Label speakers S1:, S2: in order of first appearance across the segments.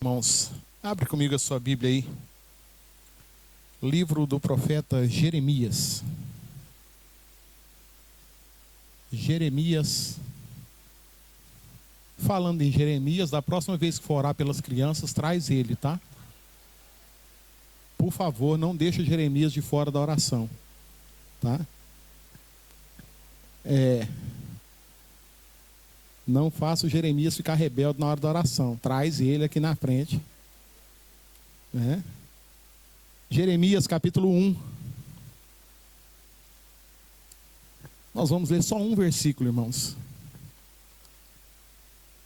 S1: Irmãos, abre comigo a sua Bíblia aí. Livro do profeta Jeremias. Jeremias. Falando em Jeremias, da próxima vez que for orar pelas crianças, traz ele, tá? Por favor, não deixe Jeremias de fora da oração, tá? Não faça o Jeremias ficar rebelde na hora da oração. Traz ele aqui na frente. Né? Jeremias capítulo 1. Nós vamos ler só um versículo, irmãos.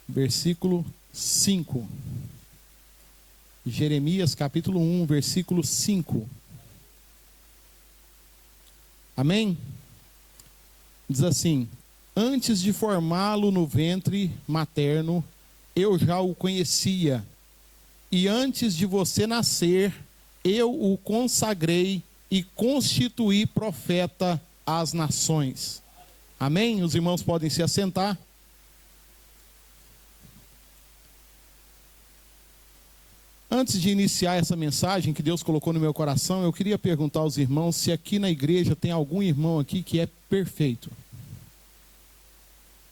S1: Versículo 5. Jeremias capítulo 1, versículo 5. Amém? Diz assim: antes de formá-lo no ventre materno, eu já o conhecia. E antes de você nascer, eu o consagrei e constituí profeta às nações. Amém? Os irmãos podem se assentar. Antes de iniciar essa mensagem que Deus colocou no meu coração, eu queria perguntar aos irmãos se aqui na igreja tem algum irmão aqui que é perfeito.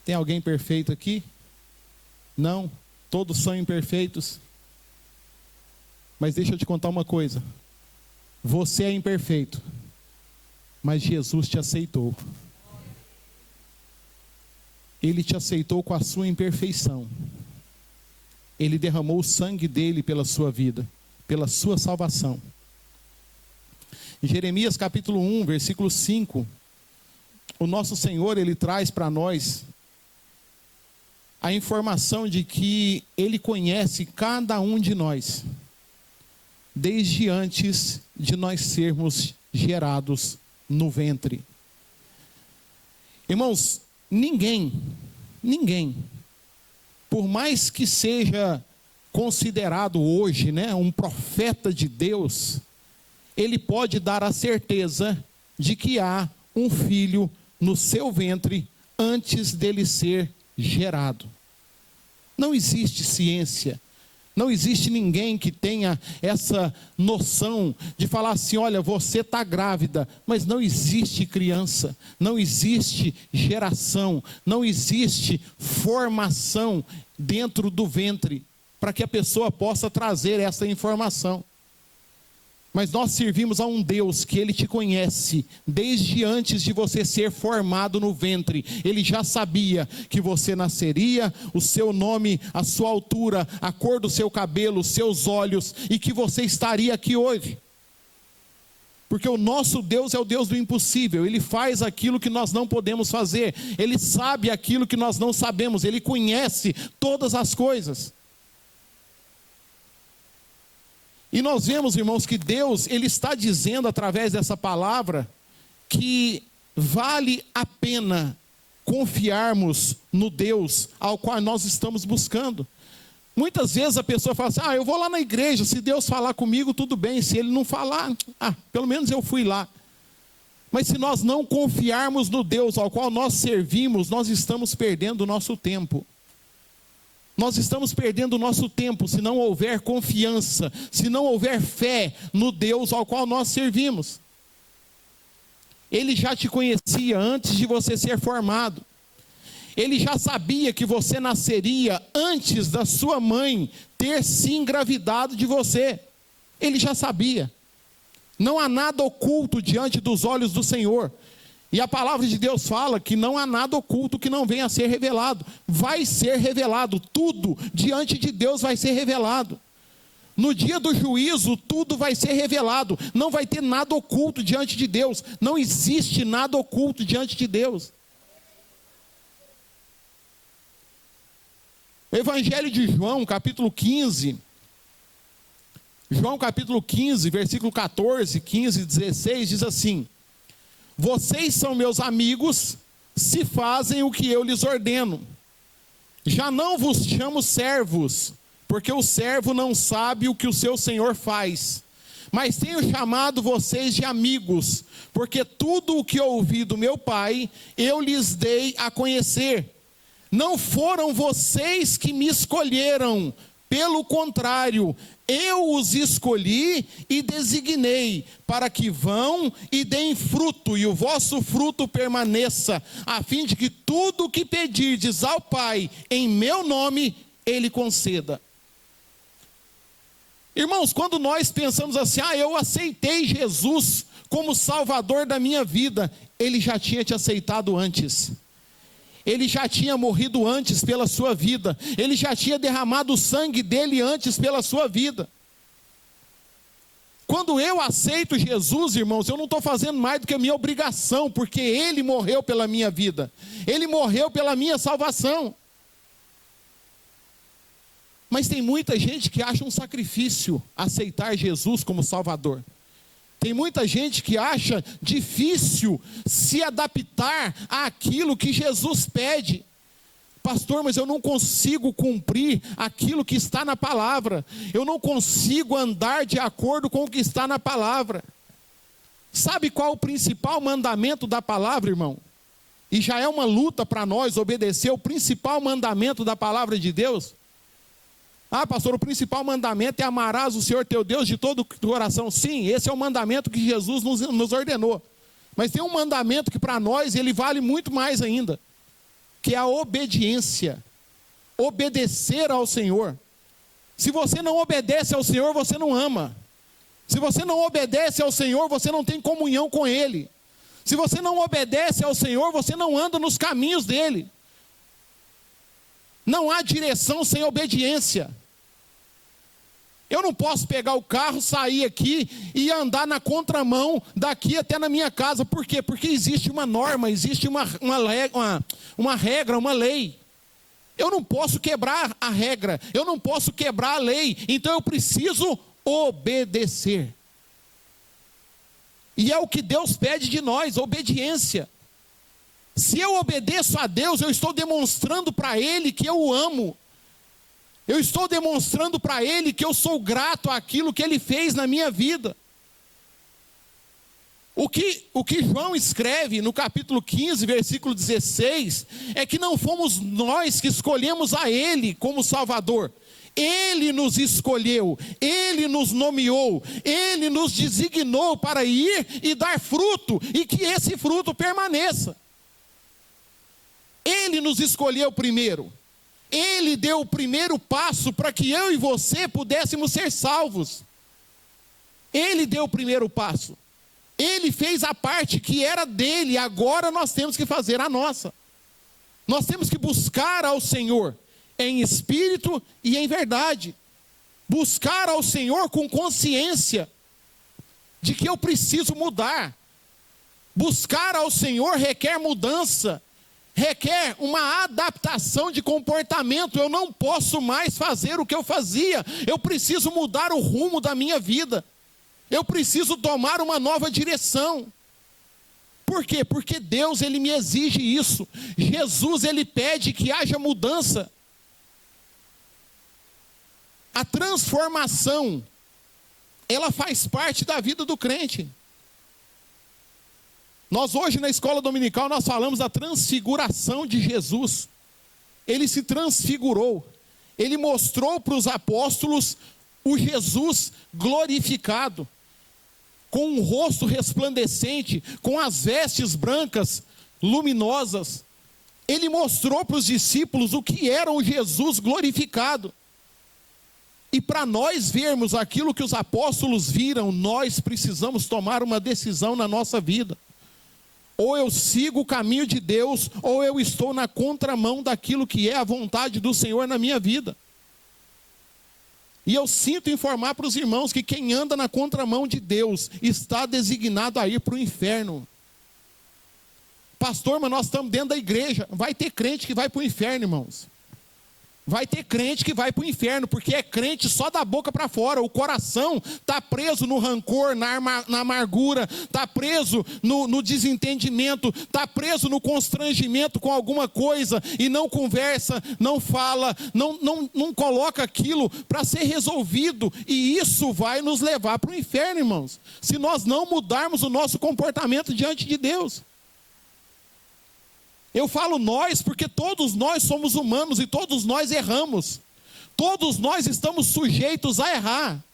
S1: Tem alguém perfeito aqui? Não? Todos são imperfeitos? Mas deixa eu te contar uma coisa. Você é imperfeito, mas Jesus te aceitou. Ele te aceitou com a sua imperfeição. Ele derramou o sangue dele pela sua vida, pela sua salvação. Em Jeremias capítulo 1, versículo 5, o nosso Senhor, ele traz para nós a informação de que Ele conhece cada um de nós, desde antes de nós sermos gerados no ventre. Irmãos, ninguém, por mais que seja considerado hoje, um profeta de Deus, ele pode dar a certeza de que há um filho no seu ventre antes dele ser gerado. Não existe ciência, não existe ninguém que tenha essa noção de falar assim: olha, você está grávida, mas não existe criança, não existe geração, não existe formação dentro do ventre para que a pessoa possa trazer essa informação. Mas nós servimos a um Deus que Ele te conhece desde antes de você ser formado no ventre. Ele já sabia que você nasceria, o seu nome, a sua altura, a cor do seu cabelo, os seus olhos, e que você estaria aqui hoje. Porque o nosso Deus é o Deus do impossível. Ele faz aquilo que nós não podemos fazer. Ele sabe aquilo que nós não sabemos. Ele conhece todas as coisas. E nós vemos, irmãos, que Deus, Ele está dizendo através dessa palavra que vale a pena confiarmos no Deus ao qual nós estamos buscando. Muitas vezes a pessoa fala assim: eu vou lá na igreja, se Deus falar comigo, tudo bem. Se Ele não falar, pelo menos eu fui lá. Mas se nós não confiarmos no Deus ao qual nós servimos, nós estamos perdendo o nosso tempo. Nós estamos perdendo o nosso tempo se não houver confiança, se não houver fé no Deus ao qual nós servimos. Ele já te conhecia antes de você ser formado. Ele já sabia que você nasceria antes da sua mãe ter se engravidado de você. Ele já sabia. Não há nada oculto diante dos olhos do Senhor. E a palavra de Deus fala que não há nada oculto que não venha a ser revelado. Vai ser revelado, tudo diante de Deus vai ser revelado. No dia do juízo, tudo vai ser revelado. Não vai ter nada oculto diante de Deus. Não existe nada oculto diante de Deus. Evangelho de João, capítulo 15. João capítulo 15, versículo 14, 15 e 16, diz assim: vocês são meus amigos se fazem o que eu lhes ordeno. Já não vos chamo servos, porque o servo não sabe o que o seu senhor faz. Mas tenho chamado vocês de amigos, porque tudo o que ouvi do meu Pai, eu lhes dei a conhecer. Não foram vocês que me escolheram Pelo contrário, eu os escolhi e designei para que vão e deem fruto, e o vosso fruto permaneça, a fim de que tudo o que pedirdes ao Pai em meu nome, Ele conceda. Irmãos, quando nós pensamos assim, eu aceitei Jesus como Salvador da minha vida, Ele já tinha te aceitado antes. Ele já tinha morrido antes pela sua vida. Ele já tinha derramado o sangue dele antes pela sua vida. Quando eu aceito Jesus, irmãos, eu não estou fazendo mais do que a minha obrigação, porque Ele morreu pela minha vida. Ele morreu pela minha salvação. Mas tem muita gente que acha um sacrifício aceitar Jesus como Salvador. Tem muita gente que acha difícil se adaptar àquilo que Jesus pede. Pastor, mas eu não consigo cumprir aquilo que está na palavra. Eu não consigo andar de acordo com o que está na palavra. Sabe qual o principal mandamento da palavra, irmão? E já é uma luta para nós obedecer o principal mandamento da palavra de Deus. Pastor, o principal mandamento é amarás o Senhor teu Deus de todo o coração. Sim, esse é o mandamento que Jesus nos ordenou. Mas tem um mandamento que para nós ele vale muito mais ainda, que é a obediência. Obedecer ao Senhor. Se você não obedece ao Senhor, você não ama. Se você não obedece ao Senhor, você não tem comunhão com Ele. Se você não obedece ao Senhor, você não anda nos caminhos dEle. Não há direção sem obediência. Eu não posso pegar o carro, sair aqui e andar na contramão daqui até na minha casa. Por quê? Porque existe uma norma, existe uma regra, uma lei. Eu não posso quebrar a regra, eu não posso quebrar a lei. Então eu preciso obedecer. E é o que Deus pede de nós, obediência. Se eu obedeço a Deus, eu estou demonstrando para Ele que eu o amo. Eu estou demonstrando para Ele que eu sou grato àquilo que Ele fez na minha vida. O que João escreve no capítulo 15, versículo 16, é que não fomos nós que escolhemos a Ele como Salvador. Ele nos escolheu, Ele nos nomeou, Ele nos designou para ir e dar fruto, e que esse fruto permaneça. Ele nos escolheu primeiro. Ele deu o primeiro passo para que eu e você pudéssemos ser salvos. Ele deu o primeiro passo. Ele fez a parte que era dele, agora nós temos que fazer a nossa. Nós temos que buscar ao Senhor em espírito e em verdade. Buscar ao Senhor com consciência de que eu preciso mudar. Buscar ao Senhor requer mudança. Requer uma adaptação de comportamento. Eu não posso mais fazer o que eu fazia. Eu preciso mudar o rumo da minha vida. Eu preciso tomar uma nova direção. Por quê? Porque Deus, Ele me exige isso. Jesus, Ele pede que haja mudança. A transformação, ela faz parte da vida do crente. Nós hoje na escola dominical nós falamos da transfiguração de Jesus. Ele se transfigurou. Ele mostrou para os apóstolos o Jesus glorificado, com um rosto resplandecente, com as vestes brancas, luminosas. Ele mostrou para os discípulos o que era o Jesus glorificado. E para nós vermos aquilo que os apóstolos viram, nós precisamos tomar uma decisão na nossa vida. Ou eu sigo o caminho de Deus, ou eu estou na contramão daquilo que é a vontade do Senhor na minha vida. E eu sinto informar para os irmãos que quem anda na contramão de Deus está designado a ir para o inferno. Pastor, mas nós estamos dentro da igreja. Vai ter crente que vai para o inferno, irmãos. Vai ter crente que vai para o inferno, porque é crente só da boca para fora. O coração está preso no rancor, na amargura, está preso no desentendimento, está preso no constrangimento com alguma coisa, e não conversa, não fala, não coloca aquilo para ser resolvido. E isso vai nos levar para o inferno, irmãos, se nós não mudarmos o nosso comportamento diante de Deus. Eu falo nós porque todos nós somos humanos e todos nós erramos. Todos nós estamos sujeitos a errar.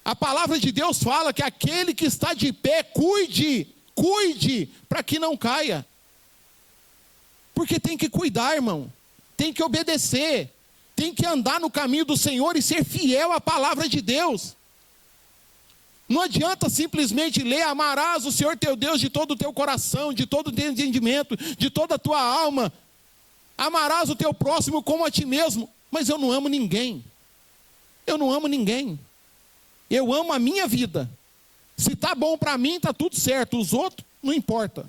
S1: A palavra de Deus fala que aquele que está de pé, cuide para que não caia. Porque tem que cuidar, irmão. Tem que obedecer. Tem que andar no caminho do Senhor e ser fiel à palavra de Deus. Não adianta simplesmente ler: amarás o Senhor teu Deus de todo o teu coração, de todo o teu entendimento, de toda a tua alma. Amarás o teu próximo como a ti mesmo. Mas eu não amo ninguém. Eu não amo ninguém. Eu amo a minha vida. Se está bom para mim, está tudo certo. Os outros, não importa.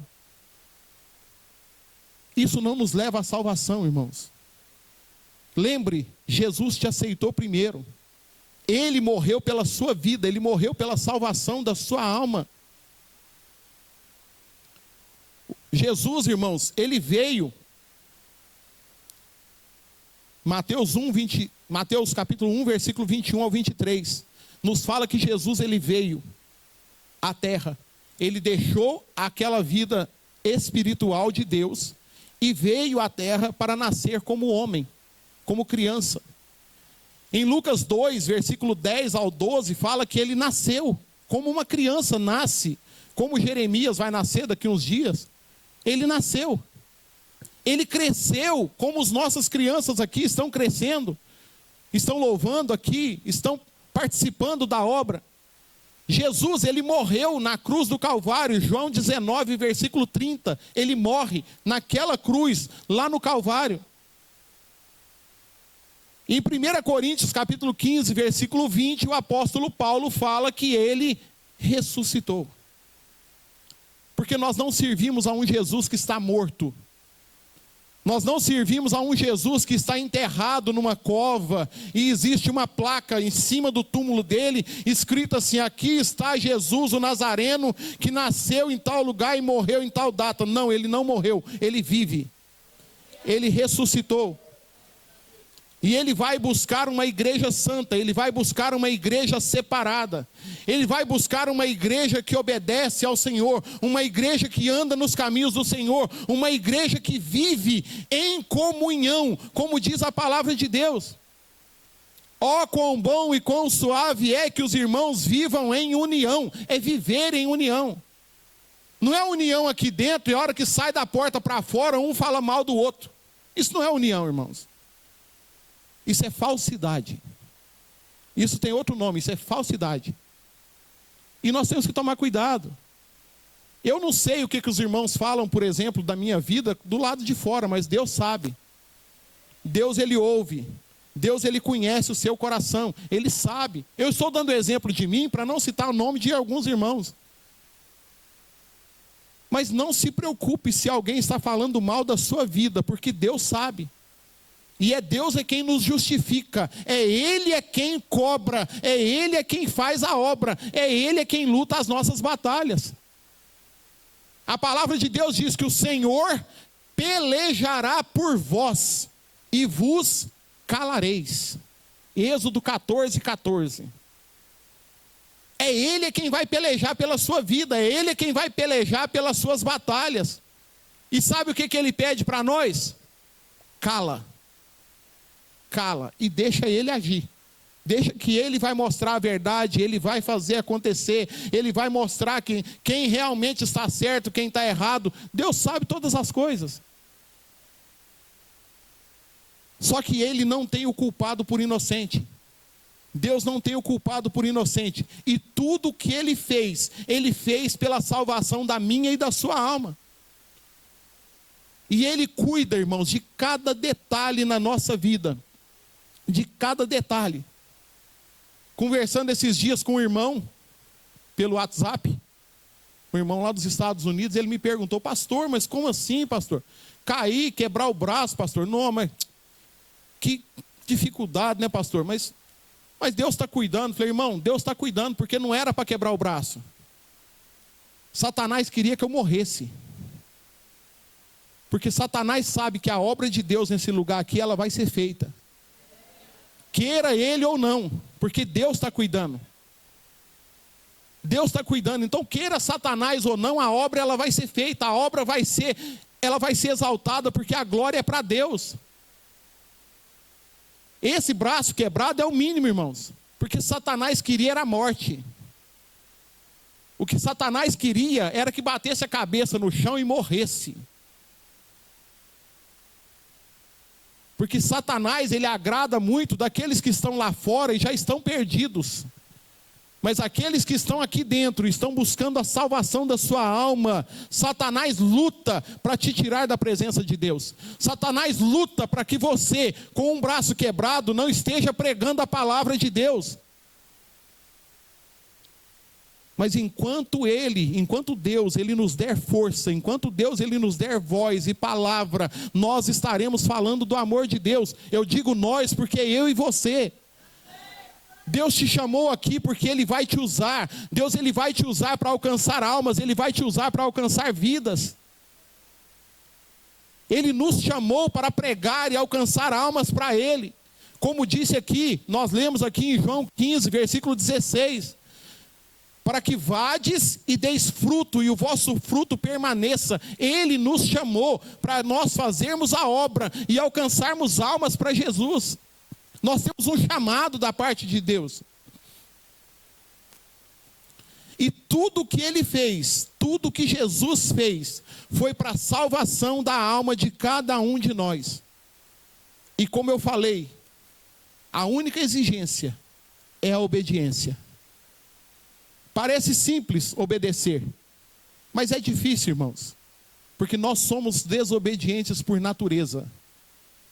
S1: Isso não nos leva à salvação, irmãos. Lembre, Jesus te aceitou primeiro. Ele morreu pela sua vida, Ele morreu pela salvação da sua alma. Jesus, irmãos, Ele veio. Mateus capítulo 1, versículo 21 ao 23, nos fala que Jesus, Ele veio à terra. Ele deixou aquela vida espiritual de Deus e veio à terra para nascer como homem, como criança. Em Lucas 2, versículo 10 ao 12, fala que ele nasceu como uma criança nasce, como Jeremias vai nascer daqui uns dias. Ele nasceu. Ele cresceu, como as nossas crianças aqui estão crescendo, estão louvando aqui, estão participando da obra. Jesus, ele morreu na cruz do Calvário, João 19, versículo 30, ele morre naquela cruz, lá no Calvário. Em 1 Coríntios, capítulo 15, versículo 20, o apóstolo Paulo fala que ele ressuscitou. Porque nós não servimos a um Jesus que está morto. Nós não servimos a um Jesus que está enterrado numa cova e existe uma placa em cima do túmulo dele, escrita assim: aqui está Jesus o Nazareno, que nasceu em tal lugar e morreu em tal data. Não, ele não morreu, ele vive. Ele ressuscitou. E ele vai buscar uma igreja santa, ele vai buscar uma igreja separada, ele vai buscar uma igreja que obedece ao Senhor, uma igreja que anda nos caminhos do Senhor, uma igreja que vive em comunhão, como diz a palavra de Deus. Ó, quão bom e quão suave é que os irmãos vivam em união, é viver em união. Não é união aqui dentro e a hora que sai da porta para fora, um fala mal do outro. Isso não é união, irmãos. Isso é falsidade. Isso tem outro nome, isso é falsidade. E nós temos que tomar cuidado. Eu não sei o que os irmãos falam, por exemplo, da minha vida do lado de fora, mas Deus sabe. Deus, Ele ouve. Deus, Ele conhece o seu coração. Ele sabe. Eu estou dando exemplo de mim para não citar o nome de alguns irmãos. Mas não se preocupe se alguém está falando mal da sua vida, porque Deus sabe. E é Deus quem nos justifica, é Ele quem cobra, é Ele quem faz a obra, é Ele quem luta as nossas batalhas. A palavra de Deus diz que o Senhor pelejará por vós e vos calareis. Êxodo 14, 14. É Ele quem vai pelejar pela sua vida, é Ele quem vai pelejar pelas suas batalhas. E sabe o que Ele pede para nós? Cala e deixa Ele agir. Deixa que Ele vai mostrar a verdade, Ele vai fazer acontecer, Ele vai mostrar quem realmente está certo, quem está errado. Deus sabe todas as coisas. Só que Ele não tem o culpado por inocente. Deus não tem o culpado por inocente. E tudo que Ele fez pela salvação da minha e da sua alma. E Ele cuida, irmãos, de cada detalhe na nossa vida. De cada detalhe. Conversando esses dias com um irmão, pelo WhatsApp, um irmão lá dos Estados Unidos, ele me perguntou: pastor, mas como assim, pastor? Cair, quebrar o braço, pastor? Não, mas que dificuldade, né, pastor? Mas Deus está cuidando. Falei: irmão, Deus está cuidando, porque não era para quebrar o braço. Satanás queria que eu morresse. Porque Satanás sabe que a obra de Deus nesse lugar aqui, ela vai ser feita. Queira ele ou não, porque Deus está cuidando. Deus está cuidando. Então, queira Satanás ou não, a obra ela vai ser feita. A obra vai ser exaltada, porque a glória é para Deus. Esse braço quebrado é o mínimo, irmãos. Porque Satanás queria era a morte. O que Satanás queria era que batesse a cabeça no chão e morresse. Porque Satanás, ele agrada muito daqueles que estão lá fora e já estão perdidos. Mas aqueles que estão aqui dentro, estão buscando a salvação da sua alma. Satanás luta para te tirar da presença de Deus. Satanás luta para que você, com um braço quebrado, não esteja pregando a palavra de Deus. Mas enquanto Deus, Ele nos der força, enquanto Deus, Ele nos der voz e palavra, nós estaremos falando do amor de Deus. Eu digo nós, porque é eu e você. Deus te chamou aqui porque Ele vai te usar. Deus, Ele vai te usar para alcançar almas, Ele vai te usar para alcançar vidas. Ele nos chamou para pregar e alcançar almas para Ele. Como disse aqui, nós lemos aqui em João 15, versículo 16. Para que vades e deis fruto, e o vosso fruto permaneça. Ele nos chamou para nós fazermos a obra e alcançarmos almas para Jesus. Nós temos um chamado da parte de Deus. E tudo que Ele fez, tudo que Jesus fez, foi para a salvação da alma de cada um de nós. E como eu falei, a única exigência é a obediência. Parece simples obedecer, mas é difícil, irmãos, porque nós somos desobedientes por natureza.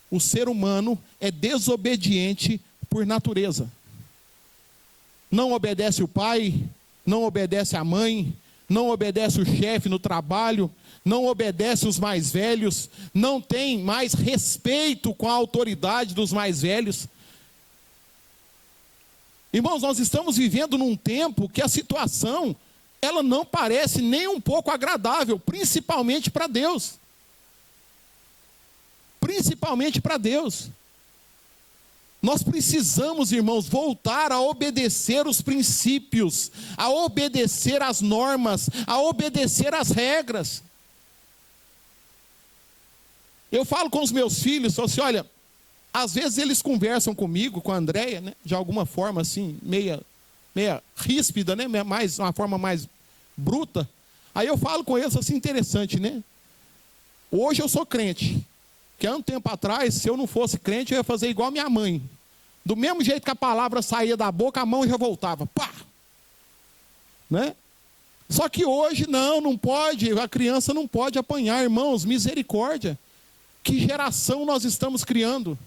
S1: O ser humano é desobediente por natureza. Não obedece o pai, não obedece a mãe, não obedece o chefe no trabalho, não obedece os mais velhos, não tem mais respeito com a autoridade dos mais velhos. Irmãos, nós estamos vivendo num tempo que a situação, ela não parece nem um pouco agradável, principalmente para Deus. Principalmente para Deus. Nós precisamos, irmãos, voltar a obedecer os princípios, a obedecer as normas, a obedecer as regras. Eu falo com os meus filhos, falo assim, olha, às vezes eles conversam comigo, com a Andréia, né, de alguma forma assim, meia ríspida, né, uma forma mais bruta. Aí eu falo com eles assim, interessante, né? Hoje eu sou crente, que há um tempo atrás, se eu não fosse crente, eu ia fazer igual a minha mãe. Do mesmo jeito que a palavra saía da boca, a mão já voltava, pá! Né? Só que hoje não pode, a criança não pode apanhar, irmãos, misericórdia. Que geração nós estamos criando?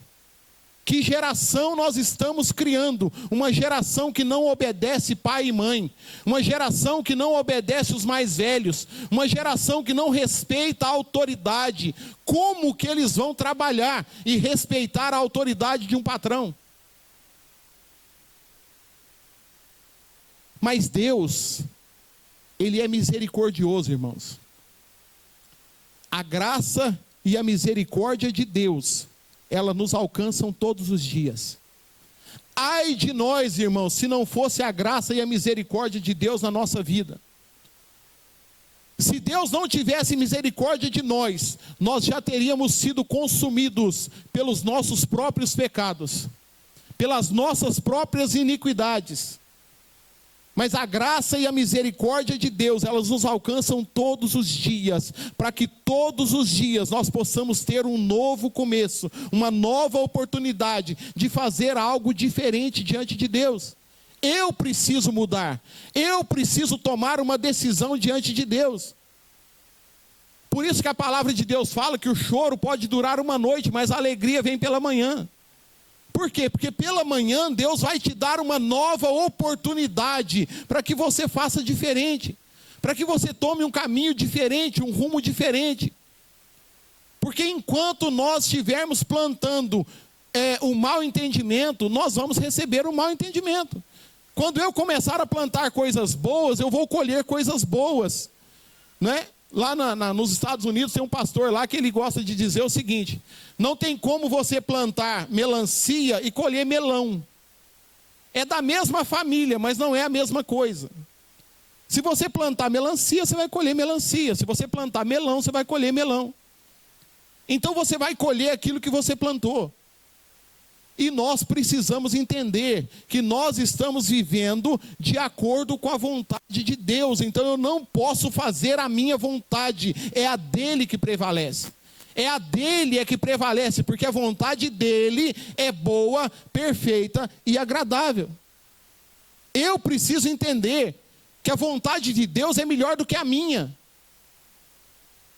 S1: Que geração nós estamos criando? Uma geração que não obedece pai e mãe, uma geração que não obedece os mais velhos, uma geração que não respeita a autoridade. Como que eles vão trabalhar e respeitar a autoridade de um patrão? Mas Deus, Ele é misericordioso, irmãos. A graça e a misericórdia de Deus, elas nos alcançam todos os dias. Ai de nós, irmãos, se não fosse a graça e a misericórdia de Deus na nossa vida. Se Deus não tivesse misericórdia de nós, nós já teríamos sido consumidos pelos nossos próprios pecados, pelas nossas próprias iniquidades. Mas a graça e a misericórdia de Deus, elas nos alcançam todos os dias, para que todos os dias nós possamos ter um novo começo, uma nova oportunidade de fazer algo diferente diante de Deus. Eu preciso mudar, eu preciso tomar uma decisão diante de Deus. Por isso que a palavra de Deus fala que o choro pode durar uma noite, mas a alegria vem pela manhã. Por quê? Porque pela manhã Deus vai te dar uma nova oportunidade para que você faça diferente, para que você tome um caminho diferente, um rumo diferente. Porque enquanto nós estivermos plantando o mau entendimento, nós vamos receber o mau entendimento. Quando eu começar a plantar coisas boas, eu vou colher coisas boas, né? Lá nos Estados Unidos tem um pastor lá que ele gosta de dizer o seguinte: não tem como você plantar melancia e colher melão. É da mesma família, mas não é a mesma coisa. Se você plantar melancia, você vai colher melancia. Se você plantar melão, você vai colher melão. Então você vai colher aquilo que você plantou. E nós precisamos entender que nós estamos vivendo de acordo com a vontade de Deus. Então eu não posso fazer a minha vontade, é a dele que prevalece. É a dele é que prevalece, porque a vontade dele é boa, perfeita e agradável. Eu preciso entender que a vontade de Deus é melhor do que a minha.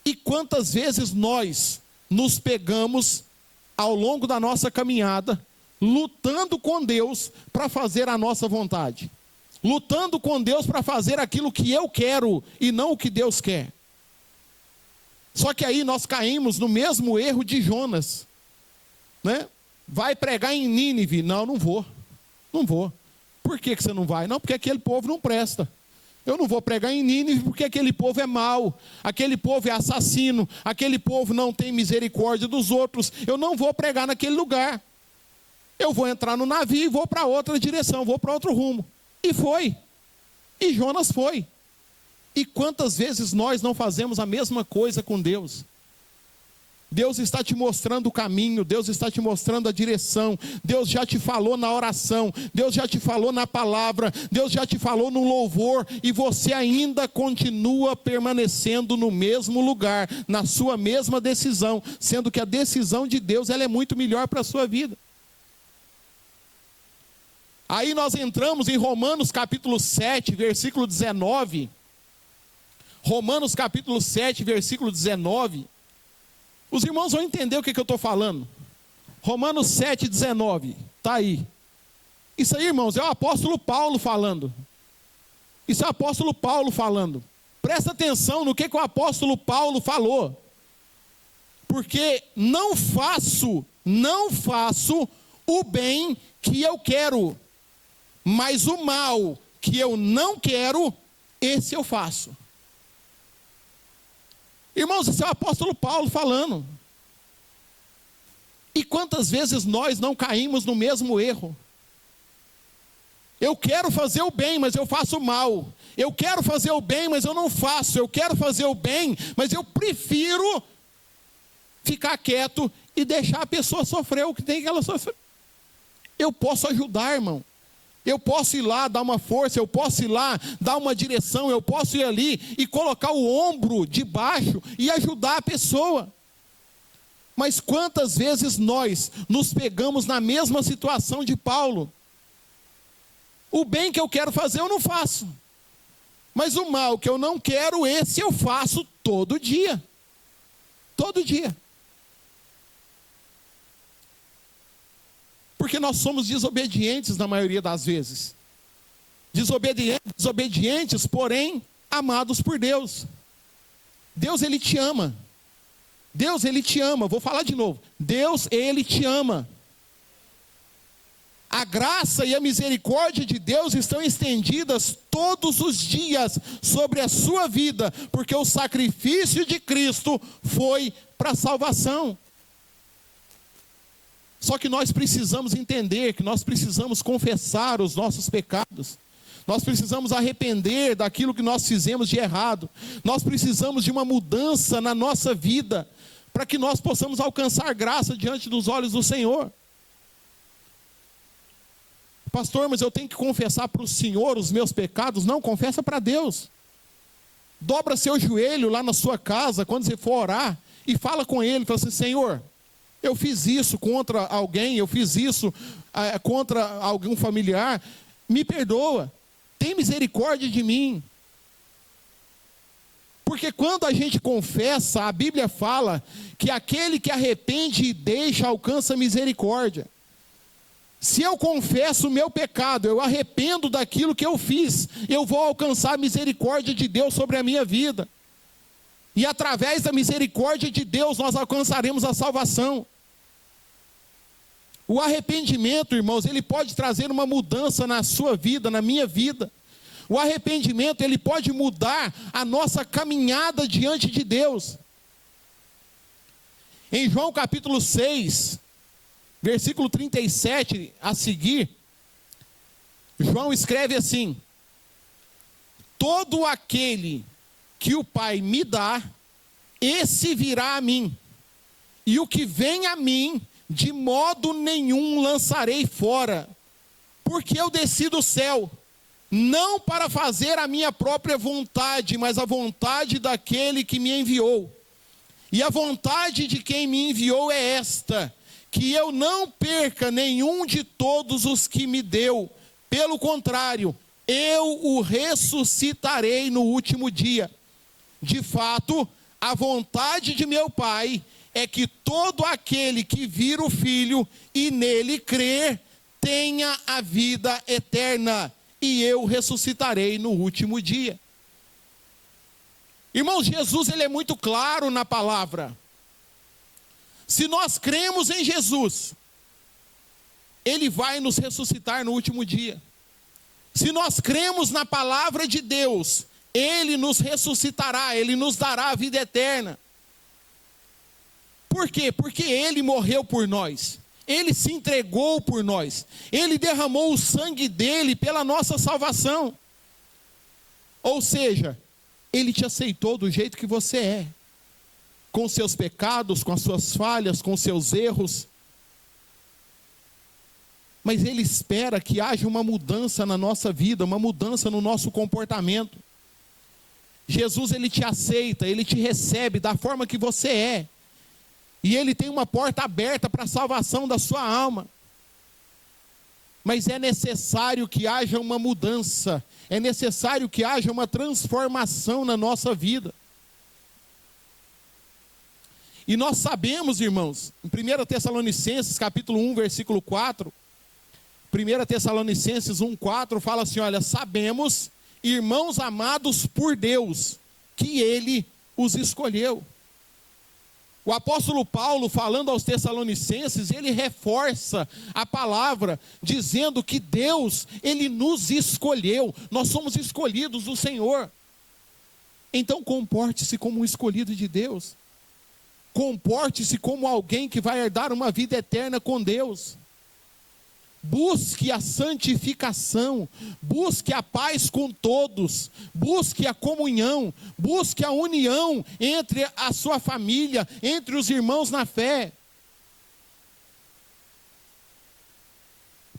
S1: E quantas vezes nós nos pegamos ao longo da nossa caminhada, lutando com Deus para fazer a nossa vontade, lutando com Deus para fazer aquilo que eu quero e não o que Deus quer. Só que aí nós caímos no mesmo erro de Jonas, né? Vai pregar em Nínive? Não, não vou. Por que você não vai? Não, porque aquele povo não presta. Eu não vou pregar em Nínive porque aquele povo é mau, aquele povo é assassino, aquele povo não tem misericórdia dos outros. Eu não vou pregar naquele lugar. Eu vou entrar no navio e vou para outra direção, vou para outro rumo. E foi. E Jonas foi. E quantas vezes nós não fazemos a mesma coisa com Deus? Deus está te mostrando o caminho, Deus está te mostrando a direção, Deus já te falou na oração, Deus já te falou na palavra, Deus já te falou no louvor, e você ainda continua permanecendo no mesmo lugar, na sua mesma decisão, sendo que a decisão de Deus ela é muito melhor para a sua vida. Aí nós entramos em Romanos capítulo 7, versículo 19, Romanos capítulo 7, versículo 19, os irmãos vão entender o que eu estou falando. Romanos 7, 19, está aí. Isso aí, irmãos, é o apóstolo Paulo falando. Isso é o apóstolo Paulo falando. Presta atenção no que o apóstolo Paulo falou. Porque não faço o bem que eu quero, mas o mal que eu não quero, esse eu faço. Irmãos, esse é o apóstolo Paulo falando. E quantas vezes nós não caímos no mesmo erro? Eu quero fazer o bem, mas eu faço o mal. Eu quero fazer o bem, mas eu não faço. Eu quero fazer o bem, mas eu prefiro ficar quieto e deixar a pessoa sofrer o que tem que ela sofrer. Eu posso ajudar, irmão. Eu posso ir lá dar uma força, eu posso ir lá dar uma direção, eu posso ir ali e colocar o ombro de baixo e ajudar a pessoa. Mas quantas vezes nós nos pegamos na mesma situação de Paulo? O bem que eu quero fazer eu não faço, mas o mal que eu não quero, esse eu faço todo dia. Todo dia. Porque nós somos desobedientes na maioria das vezes. Desobedientes, porém, amados por Deus. Deus, Ele te ama. Deus, Ele te ama. Vou falar de novo. Deus, Ele te ama. A graça e a misericórdia de Deus estão estendidas todos os dias sobre a sua vida, porque o sacrifício de Cristo foi para a salvação. Só que nós precisamos entender que nós precisamos confessar os nossos pecados. Nós precisamos arrepender daquilo que nós fizemos de errado. Nós precisamos de uma mudança na nossa vida, para que nós possamos alcançar graça diante dos olhos do Senhor. Pastor, mas eu tenho que confessar para o Senhor os meus pecados? Não, confessa para Deus. Dobra seu joelho lá na sua casa, quando você for orar, e fala com Ele, fala assim: Senhor, eu fiz isso contra alguém, eu fiz isso contra algum familiar, me perdoa, tem misericórdia de mim. Porque quando a gente confessa, a Bíblia fala que aquele que arrepende e deixa alcança misericórdia. Se eu confesso o meu pecado, eu arrependo daquilo que eu fiz, eu vou alcançar a misericórdia de Deus sobre a minha vida. E através da misericórdia de Deus nós alcançaremos a salvação. O arrependimento, irmãos, ele pode trazer uma mudança na sua vida, na minha vida. O arrependimento, ele pode mudar a nossa caminhada diante de Deus. Em João capítulo 6, versículo 37 a seguir, João escreve assim: todo aquele que o Pai me dá, esse virá a mim, e o que vem a mim, de modo nenhum lançarei fora, porque eu desci do céu, não para fazer a minha própria vontade, mas a vontade daquele que me enviou. E a vontade de quem me enviou é esta: que eu não perca nenhum de todos os que me deu. Pelo contrário, eu o ressuscitarei no último dia. De fato, a vontade de meu Pai é que todo aquele que vir o Filho e nele crer, tenha a vida eterna, e eu ressuscitarei no último dia. Irmãos, Jesus ele é muito claro na palavra. Se nós cremos em Jesus, Ele vai nos ressuscitar no último dia. Se nós cremos na palavra de Deus, Ele nos ressuscitará, Ele nos dará a vida eterna. Por quê? Porque Ele morreu por nós. Ele se entregou por nós. Ele derramou o sangue dele pela nossa salvação. Ou seja, Ele te aceitou do jeito que você é. Com seus pecados, com as suas falhas, com seus erros. Mas Ele espera que haja uma mudança na nossa vida, uma mudança no nosso comportamento. Jesus, Ele te aceita, Ele te recebe da forma que você é. E Ele tem uma porta aberta para a salvação da sua alma. Mas é necessário que haja uma mudança. É necessário que haja uma transformação na nossa vida. E nós sabemos, irmãos, em 1 Tessalonicenses, capítulo 1, versículo 4, 1 Tessalonicenses 1, 4, fala assim, olha, sabemos, irmãos amados por Deus, que Ele os escolheu. O apóstolo Paulo, falando aos Tessalonicenses, ele reforça a palavra, dizendo que Deus, Ele nos escolheu, nós somos escolhidos do Senhor. Então comporte-se como um escolhido de Deus, comporte-se como alguém que vai herdar uma vida eterna com Deus. Busque a santificação, busque a paz com todos, busque a comunhão, busque a união entre a sua família, entre os irmãos na fé.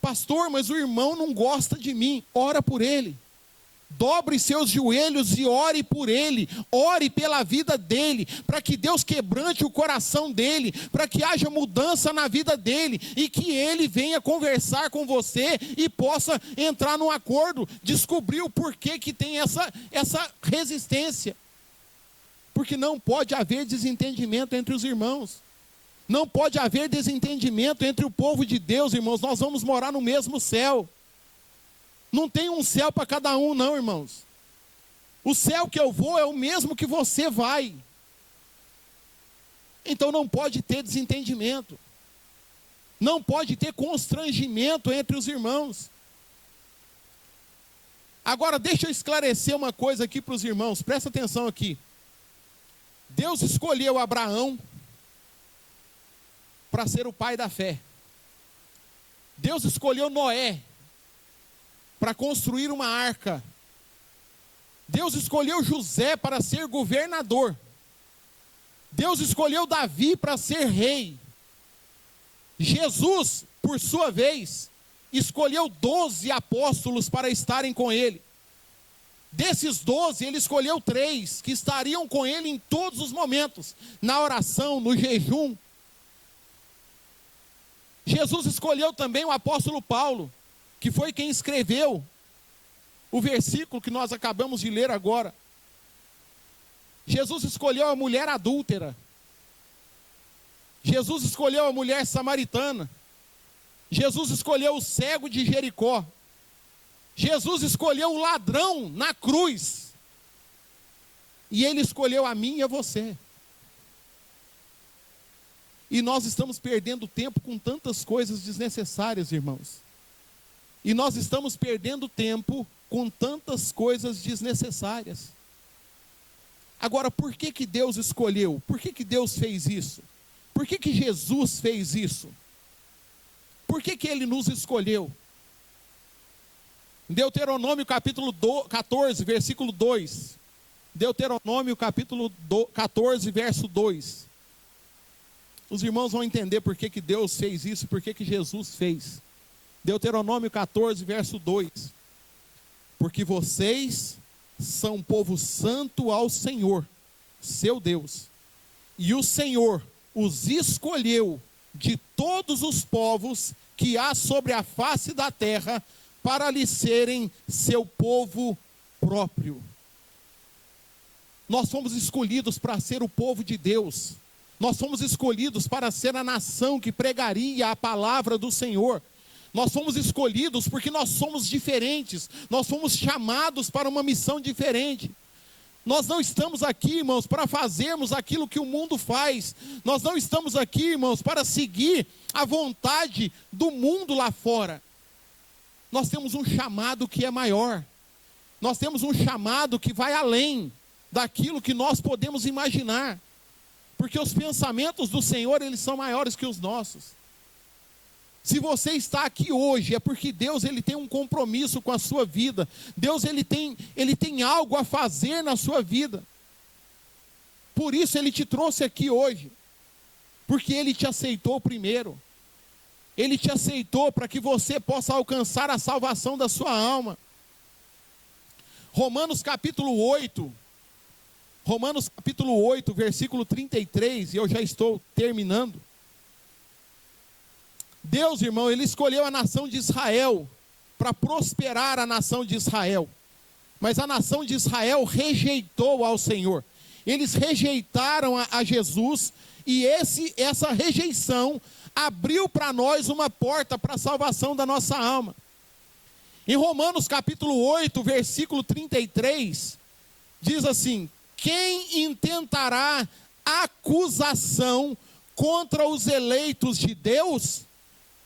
S1: Pastor, mas o irmão não gosta de mim. Ora por ele. Dobre seus joelhos e ore por ele, ore pela vida dele, para que Deus quebrante o coração dele, para que haja mudança na vida dele, e que ele venha conversar com você, e possa entrar num acordo, descobrir o porquê que tem essa resistência, porque não pode haver desentendimento entre os irmãos, não pode haver desentendimento entre o povo de Deus, irmãos, nós vamos morar no mesmo céu. Não tem um céu para cada um, não, irmãos. O céu que eu vou é o mesmo que você vai. Então não pode ter desentendimento. Não pode ter constrangimento entre os irmãos. Agora, deixa eu esclarecer uma coisa aqui para os irmãos. Presta atenção aqui. Deus escolheu Abraão para ser o pai da fé. Deus escolheu Noé para construir uma arca. Deus escolheu José para ser governador. Deus escolheu Davi para ser rei. Jesus, por sua vez, escolheu 12 apóstolos para estarem com ele. Desses 12, ele escolheu 3 que estariam com ele em todos os momentos, na oração, no jejum. Jesus escolheu também o apóstolo Paulo, que foi quem escreveu o versículo que nós acabamos de ler agora. Jesus escolheu a mulher adúltera. Jesus escolheu a mulher samaritana. Jesus escolheu o cego de Jericó. Jesus escolheu o ladrão na cruz. E Ele escolheu a mim e a você. E nós estamos perdendo tempo com tantas coisas desnecessárias, irmãos. E nós estamos perdendo tempo com tantas coisas desnecessárias. Agora, por que que Deus escolheu? Por que que Deus fez isso? Por que que Jesus fez isso? Por que que Ele nos escolheu? Deuteronômio capítulo 14, versículo 2. Deuteronômio capítulo 14, verso 2. Os irmãos vão entender por que Deus fez isso, por que Jesus fez. Deuteronômio 14, verso 2. Porque vocês são povo santo ao Senhor, seu Deus. E o Senhor os escolheu de todos os povos que há sobre a face da terra, para lhe serem seu povo próprio. Nós fomos escolhidos para ser o povo de Deus. Nós fomos escolhidos para ser a nação que pregaria a palavra do Senhor. Nós fomos escolhidos porque nós somos diferentes. Nós fomos chamados para uma missão diferente. Nós não estamos aqui, irmãos, para fazermos aquilo que o mundo faz. Nós não estamos aqui, irmãos, para seguir a vontade do mundo lá fora. Nós temos um chamado que é maior. Nós temos um chamado que vai além daquilo que nós podemos imaginar. Porque os pensamentos do Senhor, eles são maiores que os nossos. Se você está aqui hoje, é porque Deus ele tem um compromisso com a sua vida. Deus ele tem algo a fazer na sua vida. Por isso Ele te trouxe aqui hoje. Porque Ele te aceitou primeiro. Ele te aceitou para que você possa alcançar a salvação da sua alma. Romanos capítulo 8, versículo 33, e eu já estou terminando. Deus, irmão, Ele escolheu a nação de Israel para prosperar a nação de Israel. Mas a nação de Israel rejeitou ao Senhor. Eles rejeitaram a Jesus, e essa rejeição abriu para nós uma porta para a salvação da nossa alma. Em Romanos capítulo 8, versículo 33, diz assim: quem intentará acusação contra os eleitos de Deus?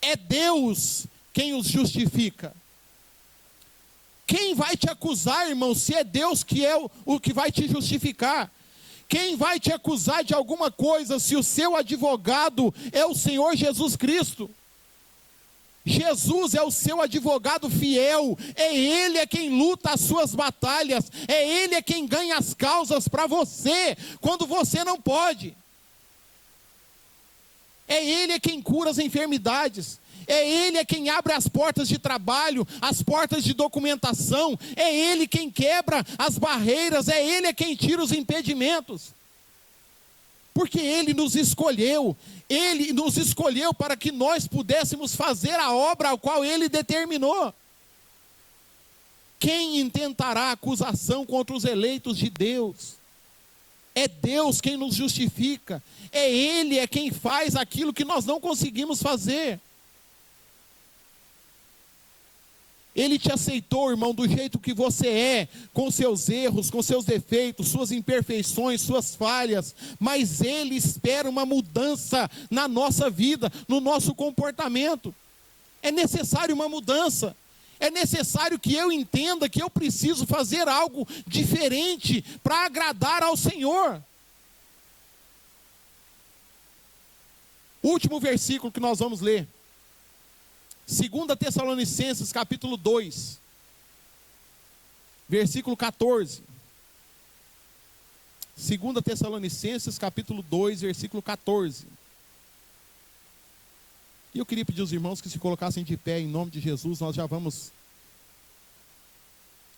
S1: É Deus quem os justifica. Quem vai te acusar, irmão, se é Deus que é o que vai te justificar? Quem vai te acusar de alguma coisa se o seu advogado é o Senhor Jesus Cristo? Jesus é o seu advogado fiel, é Ele quem luta as suas batalhas, é Ele quem ganha as causas para você, quando você não pode. É Ele quem cura as enfermidades, é Ele quem abre as portas de trabalho, as portas de documentação, é Ele quem quebra as barreiras, é Ele quem tira os impedimentos. Porque Ele nos escolheu para que nós pudéssemos fazer a obra a qual Ele determinou. Quem intentará acusação contra os eleitos de Deus? É Deus quem nos justifica, é Ele quem faz aquilo que nós não conseguimos fazer. Ele te aceitou, irmão, do jeito que você é, com seus erros, com seus defeitos, suas imperfeições, suas falhas, mas Ele espera uma mudança na nossa vida, no nosso comportamento. É necessário uma mudança, é necessário que eu entenda que eu preciso fazer algo diferente para agradar ao Senhor. O último versículo que nós vamos ler. 2 Tessalonicenses capítulo 2, versículo 14. 2 Tessalonicenses capítulo 2, versículo 14. E eu queria pedir aos irmãos que se colocassem de pé em nome de Jesus. Nós já vamos,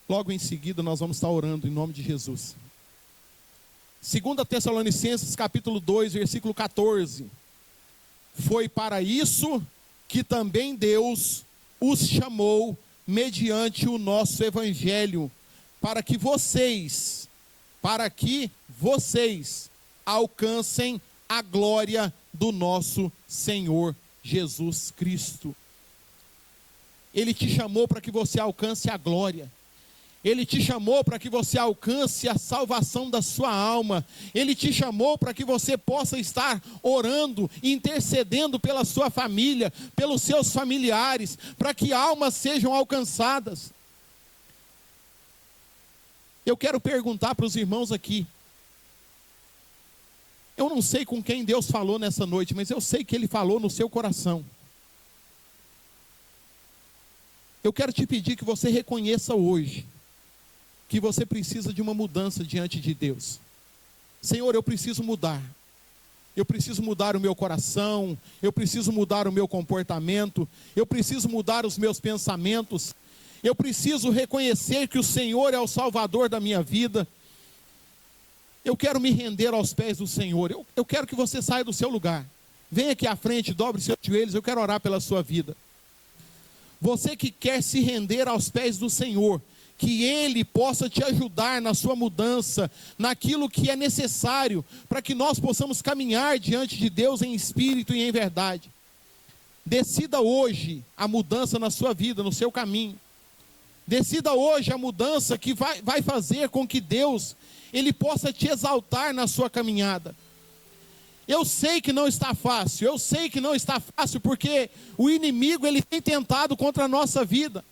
S1: logo em seguida nós vamos estar orando em nome de Jesus. 2 Tessalonicenses capítulo 2, versículo 14. Foi para isso que também Deus os chamou mediante o nosso evangelho, para que vocês alcancem a glória do nosso Senhor Jesus Cristo. Ele te chamou para que você alcance a glória. Ele te chamou para que você alcance a salvação da sua alma. Ele te chamou para que você possa estar orando, intercedendo pela sua família, pelos seus familiares, para que almas sejam alcançadas. Eu quero perguntar para os irmãos aqui. Eu não sei com quem Deus falou nessa noite, mas eu sei que Ele falou no seu coração. Eu quero te pedir que você reconheça hoje que você precisa de uma mudança diante de Deus. Senhor, eu preciso mudar. Eu preciso mudar o meu coração, eu preciso mudar o meu comportamento, eu preciso mudar os meus pensamentos, eu preciso reconhecer que o Senhor é o Salvador da minha vida. Eu quero me render aos pés do Senhor. Eu quero que você saia do seu lugar. Venha aqui à frente, dobre seus joelhos, eu quero orar pela sua vida. Você que quer se render aos pés do Senhor, que Ele possa te ajudar na sua mudança, naquilo que é necessário, para que nós possamos caminhar diante de Deus em espírito e em verdade. Decida hoje a mudança na sua vida, no seu caminho. Decida hoje a mudança que vai fazer com que Deus, Ele possa te exaltar na sua caminhada. Eu sei que não está fácil, porque o inimigo ele tem tentado contra a nossa vida.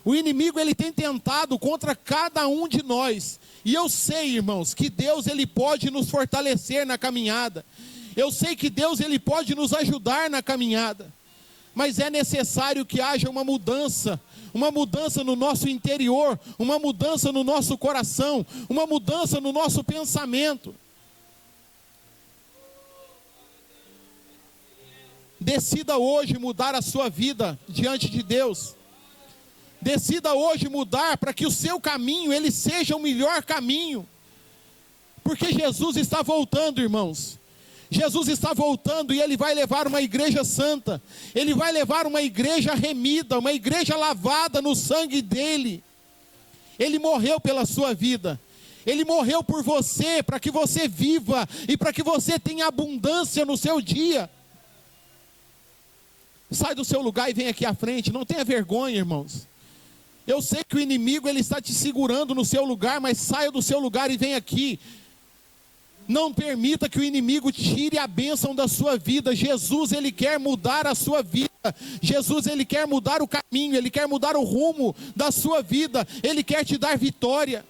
S1: O inimigo ele tem tentado contra cada um de nós. E eu sei, irmãos, que Deus ele pode nos fortalecer na caminhada. Eu sei que Deus ele pode nos ajudar na caminhada. Mas é necessário que haja uma mudança no nosso interior, uma mudança no nosso coração, uma mudança no nosso pensamento. Decida hoje mudar a sua vida diante de Deus. Decida hoje mudar para que o seu caminho, ele seja o melhor caminho. Porque Jesus está voltando, irmãos. Jesus está voltando e Ele vai levar uma igreja santa. Ele vai levar uma igreja remida, uma igreja lavada no sangue dEle. Ele morreu pela sua vida. Ele morreu por você, para que você viva e para que você tenha abundância no seu dia. Sai do seu lugar e vem aqui à frente, não tenha vergonha, irmãos. Eu sei que o inimigo ele está te segurando no seu lugar, mas saia do seu lugar e vem aqui. Não permita que o inimigo tire a bênção da sua vida. Jesus ele quer mudar a sua vida. Jesus ele quer mudar o caminho, Ele quer mudar o rumo da sua vida. Ele quer te dar vitória.